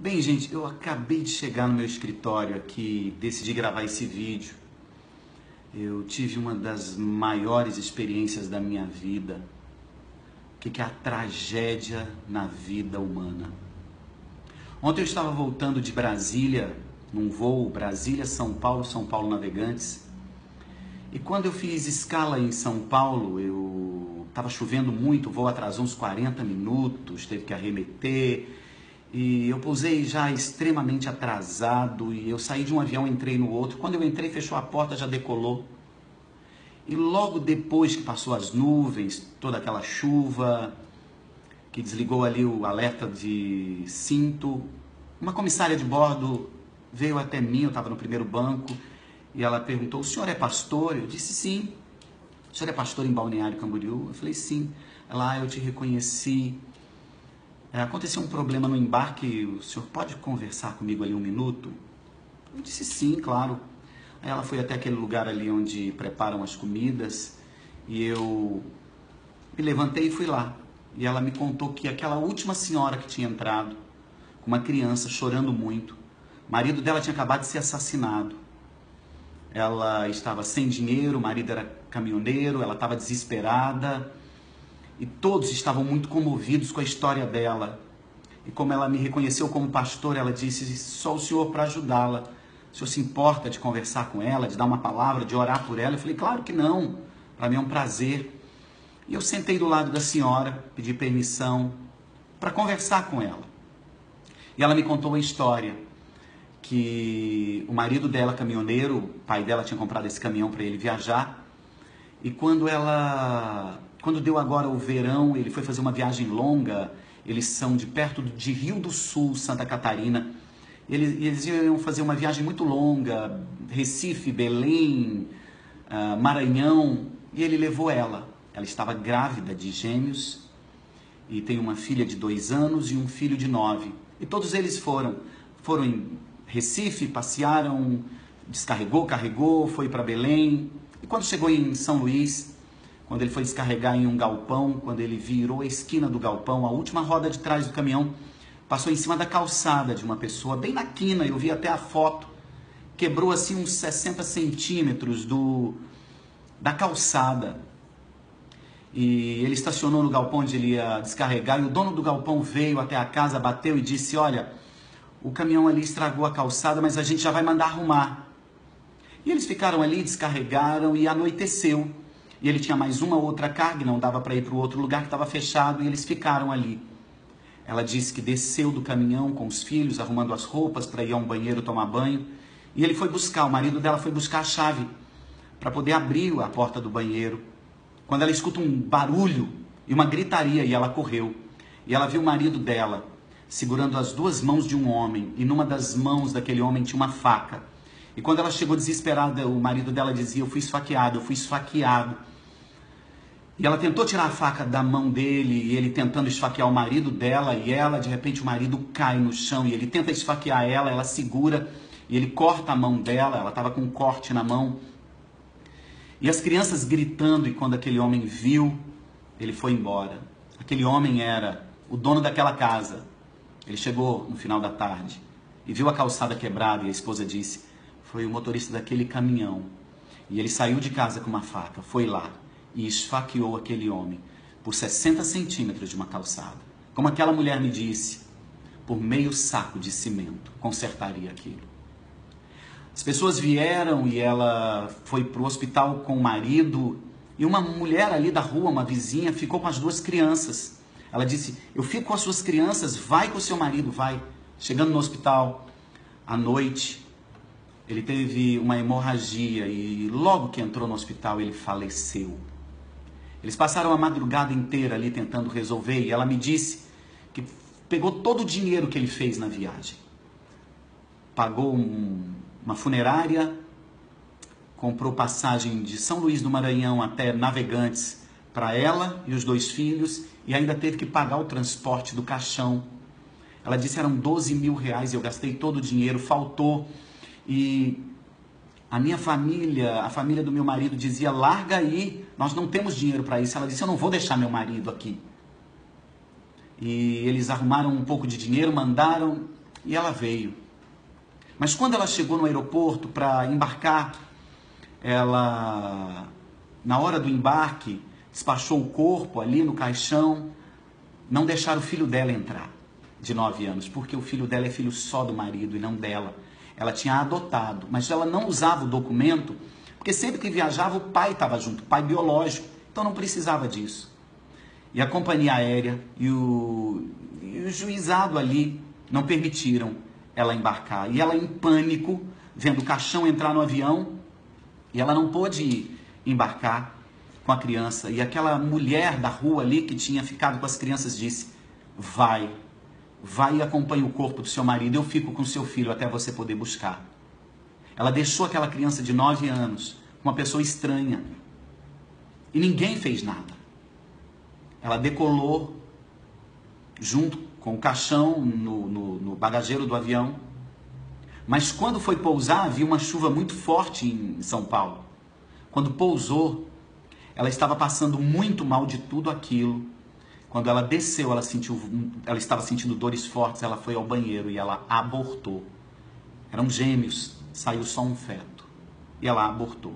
Bem, gente, eu acabei de chegar no meu escritório aqui, decidi gravar esse vídeo. Eu tive uma das maiores experiências da minha vida. O que é a tragédia na vida humana? Ontem eu estava voltando de Brasília, num voo Brasília-São Paulo, São Paulo Navegantes. E quando eu fiz escala em São Paulo, estava chovendo muito, o voo atrasou uns 40 minutos, teve que arremeter. E eu pousei já extremamente atrasado e eu saí de um avião, entrei no outro. Quando eu entrei, fechou a porta, já decolou. E logo depois que passou as nuvens, toda aquela chuva, que desligou ali o alerta de cinto, uma comissária de bordo veio até mim, eu estava no primeiro banco, e ela perguntou: o senhor é pastor? Eu disse sim. O senhor é pastor em Balneário Camboriú? Eu falei sim. Ela: eu te reconheci. Aconteceu um problema no embarque, o senhor pode conversar comigo ali um minuto? Eu disse sim, claro. Aí ela foi até aquele lugar ali onde preparam as comidas e eu me levantei e fui lá. E ela me contou que aquela última senhora que tinha entrado, com uma criança chorando muito, o marido dela tinha acabado de ser assassinado. Ela estava sem dinheiro, o marido era caminhoneiro, ela estava desesperada. E todos estavam muito comovidos com a história dela. E como ela me reconheceu como pastor, ela disse: só o senhor para ajudá-la. O senhor se importa de conversar com ela, de dar uma palavra, de orar por ela? Eu falei: claro que não, para mim é um prazer. E eu sentei do lado da senhora, pedi permissão para conversar com ela. E ela me contou uma história, que o marido dela, caminhoneiro, o pai dela tinha comprado esse caminhão para ele viajar. E quando deu agora o verão, ele foi fazer uma viagem longa. Eles são de perto de Rio do Sul, Santa Catarina. Eles iam fazer uma viagem muito longa, Recife, Belém, Maranhão, e ele levou ela. Ela estava grávida de gêmeos e tem uma filha de 2 anos e um filho de 9. E todos eles foram em Recife, passearam, descarregou, carregou, foi para Belém. E quando chegou em São Luís, quando ele foi descarregar em um galpão, quando ele virou a esquina do galpão, a última roda de trás do caminhão passou em cima da calçada de uma pessoa, bem na quina, eu vi até a foto, quebrou assim uns 60 centímetros da calçada. E ele estacionou no galpão onde ele ia descarregar, e o dono do galpão veio até a casa, bateu e disse: olha, o caminhão ali estragou a calçada, mas a gente já vai mandar arrumar. E eles ficaram ali, descarregaram e anoiteceu. E ele tinha mais uma outra carga, não dava para ir para o outro lugar que estava fechado, e eles ficaram ali. Ela disse que desceu do caminhão com os filhos, arrumando as roupas para ir a um banheiro tomar banho. E ele foi buscar, o marido dela foi buscar a chave para poder abrir a porta do banheiro. Quando ela escuta um barulho e uma gritaria, e ela correu. E ela viu o marido dela segurando as 2 mãos de um homem, e numa das mãos daquele homem tinha uma faca. E quando ela chegou desesperada, o marido dela dizia: eu fui esfaqueado, eu fui esfaqueado. E ela tentou tirar a faca da mão dele, e ele tentando esfaquear o marido dela, e ela, de repente, o marido cai no chão, e ele tenta esfaquear ela, ela segura, e ele corta a mão dela, ela estava com um corte na mão. E as crianças gritando, e quando aquele homem viu, ele foi embora. Aquele homem era o dono daquela casa. Ele chegou no final da tarde, e viu a calçada quebrada, e a esposa disse: foi o motorista daquele caminhão. E ele saiu de casa com uma faca, foi lá e esfaqueou aquele homem por 60 centímetros de uma calçada. Como aquela mulher me disse, por meio saco de cimento, consertaria aquilo. As pessoas vieram e ela foi para o hospital com o marido, e uma mulher ali da rua, uma vizinha, ficou com as 2 crianças. Ela disse: eu fico com as suas crianças, vai com o seu marido, vai. Chegando no hospital, à noite, ele teve uma hemorragia e logo que entrou no hospital ele faleceu. Eles passaram a madrugada inteira ali tentando resolver, e ela me disse que pegou todo o dinheiro que ele fez na viagem. Pagou uma funerária, comprou passagem de São Luís do Maranhão até Navegantes para ela e os 2 filhos, e ainda teve que pagar o transporte do caixão. Ela disse: eram 12 mil reais, eu gastei todo o dinheiro, faltou. E a minha família, a família do meu marido dizia: larga aí, nós não temos dinheiro para isso. Ela disse: eu não vou deixar meu marido aqui. E eles arrumaram um pouco de dinheiro, mandaram, E ela veio. Mas quando ela chegou no aeroporto para embarcar, ela, na hora do embarque, despachou o corpo ali no caixão, não deixaram o filho dela entrar, de 9 anos, porque o filho dela é filho só do marido e não dela. Ela tinha adotado, mas ela não usava o documento, porque sempre que viajava o pai estava junto, o pai biológico, então não precisava disso. E a companhia aérea e o juizado ali não permitiram ela embarcar. E ela em pânico, vendo o caixão entrar no avião, e ela não pôde embarcar com a criança. E aquela mulher da rua ali que tinha ficado com as crianças disse: vai e acompanhe o corpo do seu marido, eu fico com seu filho até você poder buscar. Ela deixou aquela criança de 9 anos com uma pessoa estranha. E ninguém fez nada. Ela decolou junto com o caixão no bagageiro do avião. Mas quando foi pousar, havia uma chuva muito forte em São Paulo. Quando pousou, ela estava passando muito mal de tudo aquilo. Quando ela desceu, ela estava sentindo dores fortes, ela foi ao banheiro e ela abortou. Eram gêmeos, saiu só um feto. E ela abortou.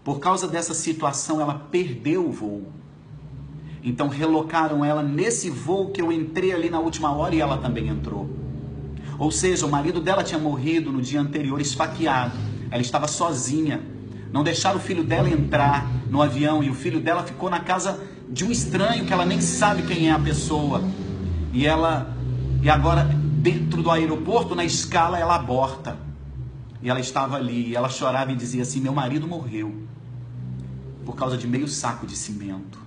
Por causa dessa situação, ela perdeu o voo. Então relocaram ela nesse voo que eu entrei ali na última hora e ela também entrou. Ou seja, o marido dela tinha morrido no dia anterior esfaqueado. Ela estava sozinha. Não deixaram o filho dela entrar no avião e o filho dela ficou na casa de um estranho que ela nem sabe quem é a pessoa. E agora dentro do aeroporto, na escala, ela aborta. E ela estava ali, e ela chorava e dizia assim: meu marido morreu por causa de meio saco de cimento.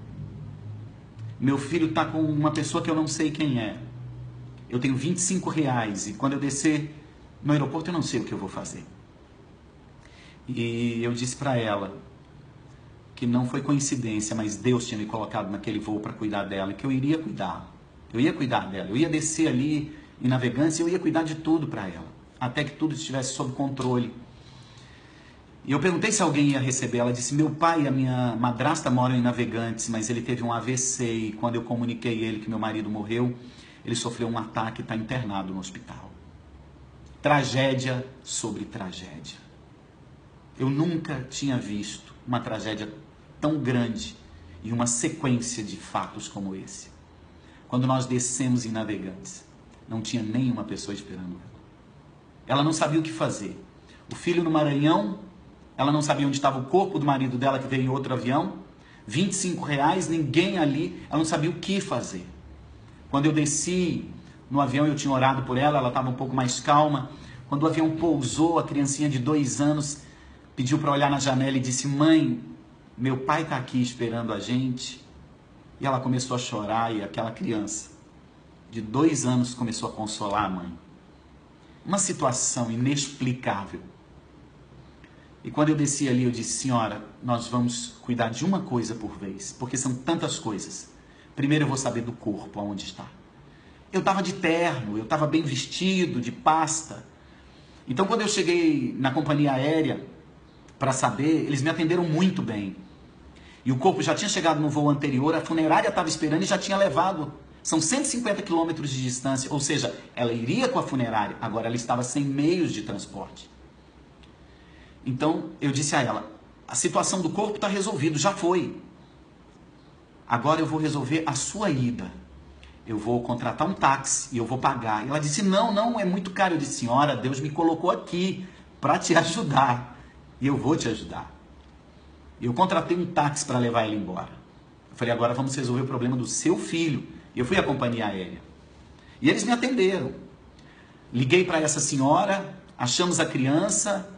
Meu filho está com uma pessoa que eu não sei quem é. Eu tenho R$ 25 e quando eu descer no aeroporto eu não sei o que eu vou fazer. E eu disse para ela que não foi coincidência, mas Deus tinha me colocado naquele voo para cuidar dela, e que eu iria cuidar. Eu ia cuidar dela, eu ia descer ali em Navegantes e eu ia cuidar de tudo para ela, até que tudo estivesse sob controle. E eu perguntei se alguém ia receber. Ela disse: meu pai e a minha madrasta moram em Navegantes, mas ele teve um AVC e quando eu comuniquei ele que meu marido morreu, ele sofreu um ataque e está internado no hospital. Tragédia sobre tragédia. Eu nunca tinha visto uma tragédia tão grande e uma sequência de fatos como esse. Quando nós descemos em Navegantes, não tinha nenhuma pessoa esperando ela. Ela não sabia o que fazer. O filho no Maranhão, ela não sabia onde estava o corpo do marido dela que veio em outro avião. R$ 25, ninguém ali, ela não sabia o que fazer. Quando eu desci no avião, eu tinha orado por ela, ela estava um pouco mais calma. Quando o avião pousou, a criancinha de 2 anos pediu para olhar na janela e disse: mãe, meu pai está aqui esperando a gente. E ela começou a chorar e aquela criança de 2 anos começou a consolar a mãe. Uma situação inexplicável. E quando eu desci ali, eu disse: senhora, nós vamos cuidar de uma coisa por vez, porque são tantas coisas. Primeiro eu vou saber do corpo, aonde está. Eu estava de terno, eu estava bem vestido, de pasta. Então quando eu cheguei na companhia aérea para saber, eles me atenderam muito bem. E o corpo já tinha chegado no voo anterior, a funerária estava esperando e já tinha levado. São 150 quilômetros de distância, ou seja, ela iria com a funerária, agora ela estava sem meios de transporte. Então eu disse a ela: a situação do corpo está resolvida, já foi. Agora eu vou resolver a sua ida. Eu vou contratar um táxi e eu vou pagar. E ela disse: não, é muito caro. Eu disse: senhora, Deus me colocou aqui para te ajudar. E eu vou te ajudar. Eu contratei um táxi para levar ela embora. Eu falei: agora vamos resolver o problema do seu filho. E eu fui à companhia aérea. E eles me atenderam. Liguei para essa senhora, achamos a criança.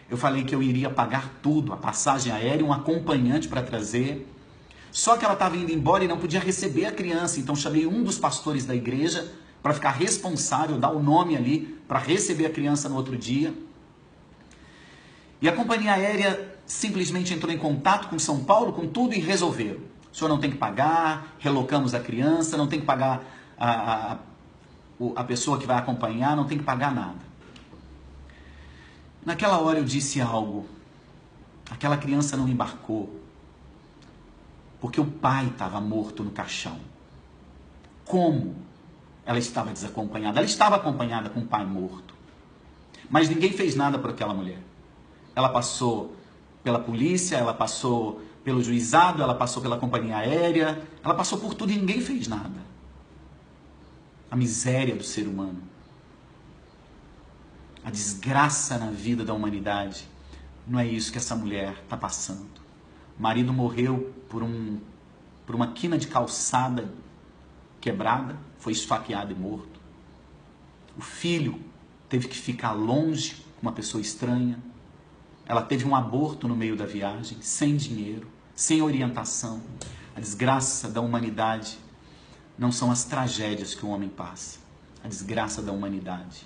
Eu falei que eu iria pagar tudo, a passagem aérea, um acompanhante para trazer. Só que ela estava indo embora e não podia receber a criança. Então chamei um dos pastores da igreja para ficar responsável, dar o nome ali, para receber a criança no outro dia. E a companhia aérea simplesmente entrou em contato com São Paulo, com tudo, e resolveram. O senhor não tem que pagar, relocamos a criança, não tem que pagar a pessoa que vai acompanhar, não tem que pagar nada. Naquela hora eu disse algo. Aquela criança não embarcou porque o pai estava morto no caixão. Como ela estava desacompanhada. Ela estava acompanhada com o pai morto. Mas ninguém fez nada por aquela mulher. Ela passou pela polícia, ela passou pelo juizado, ela passou pela companhia aérea, ela passou por tudo e ninguém fez nada. A miséria do ser humano. A desgraça na vida da humanidade. Não é isso que essa mulher está passando. O marido morreu por uma quina de calçada quebrada, foi esfaqueado e morto. O filho teve que ficar longe com uma pessoa estranha. Ela teve um aborto no meio da viagem, sem dinheiro, sem orientação. A desgraça da humanidade não são as tragédias que o homem passa. A desgraça da humanidade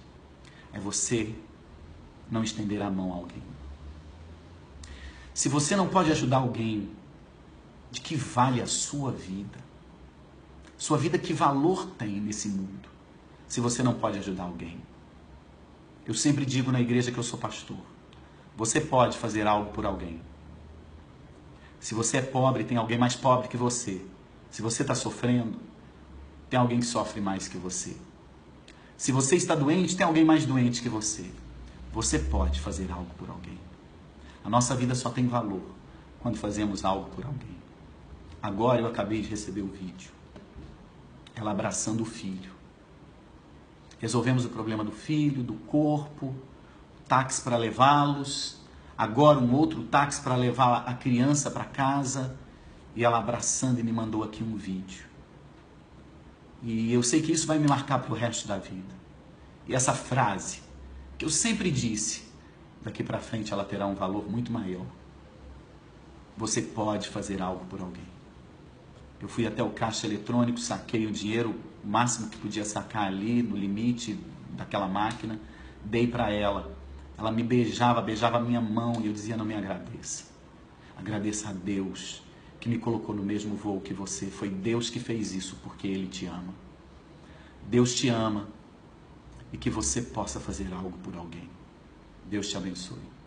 é você não estender a mão a alguém. Se você não pode ajudar alguém, de que vale a sua vida? Sua vida, que valor tem nesse mundo, se você não pode ajudar alguém? Eu sempre digo na igreja que eu sou pastor, você pode fazer algo por alguém. Se você é pobre, tem alguém mais pobre que você. Se você está sofrendo, tem alguém que sofre mais que você. Se você está doente, tem alguém mais doente que você. Você pode fazer algo por alguém. A nossa vida só tem valor quando fazemos algo por alguém. Agora eu acabei de receber o vídeo. Ela abraçando o filho. Resolvemos o problema do filho, do corpo, táxi para levá-los, agora um outro táxi para levar a criança para casa, e ela abraçando, e me mandou aqui um vídeo. E eu sei que isso vai me marcar para o resto da vida. E essa frase, que eu sempre disse, daqui para frente ela terá um valor muito maior. Você pode fazer algo por alguém. Eu fui até o caixa eletrônico, saquei o dinheiro, o máximo que podia sacar ali, no limite daquela máquina, dei para ela. Ela me beijava a minha mão e eu dizia: não me agradeça. Agradeça a Deus que me colocou no mesmo voo que você. Foi Deus que fez isso porque Ele te ama. Deus te ama e que você possa fazer algo por alguém. Deus te abençoe.